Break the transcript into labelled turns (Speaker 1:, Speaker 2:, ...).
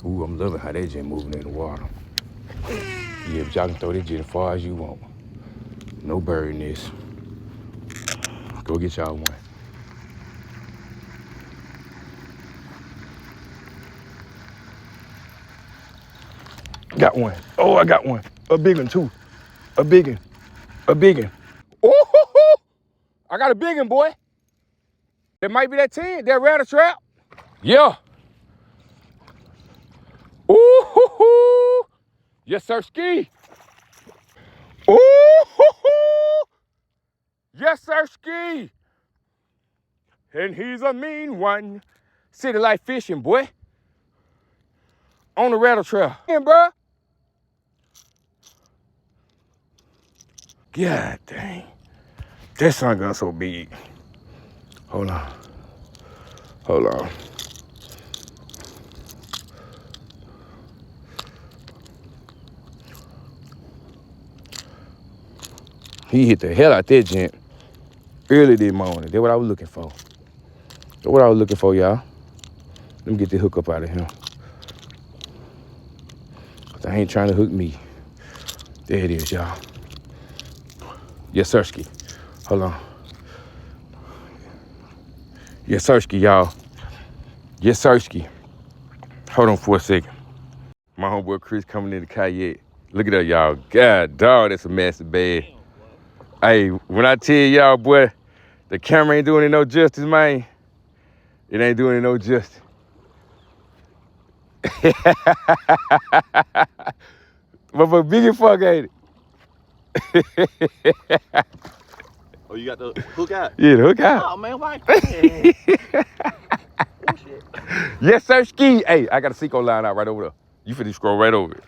Speaker 1: Ooh, I'm loving how that jet moving in the water. Yeah, but y'all can throw that jet as far as you want. No bird in this. Go get y'all one. Got one. Oh, I got one. A big one, too. A biggin. A biggin. Oh, I got a biggin, boy. It might be that 10, that rattle trap. Yeah. Ooh, yes, sir, ski. Ooh, yes, sir, ski. And he's a mean one. City life fishing, boy. On the rattle trail. Yeah, bro. God dang. That sun gun so big. Hold on. Hold on. He hit the hell out that gent early this morning. That's what I was looking for. That's what I was looking for, y'all. Let me get the hook up out of him. Cause I ain't trying to hook me. There it is, y'all. Yes, sirski. Hold on. Yes, sirski, y'all. Yes, sirski. Hold on for a second. My homeboy Chris coming in the kayak. Look at that, y'all. God, dog, that's a massive bag. Hey, when I tell y'all, boy, the camera ain't doing it no justice, man. It ain't doing it no justice. But for big and fuck, ain't it?
Speaker 2: Oh, you got the hook out?
Speaker 1: Yeah, the hook out.
Speaker 2: Oh, man, why?
Speaker 1: Yes, sir, ski. Hey, I got a Seco line out right over there. You finna scroll right over it.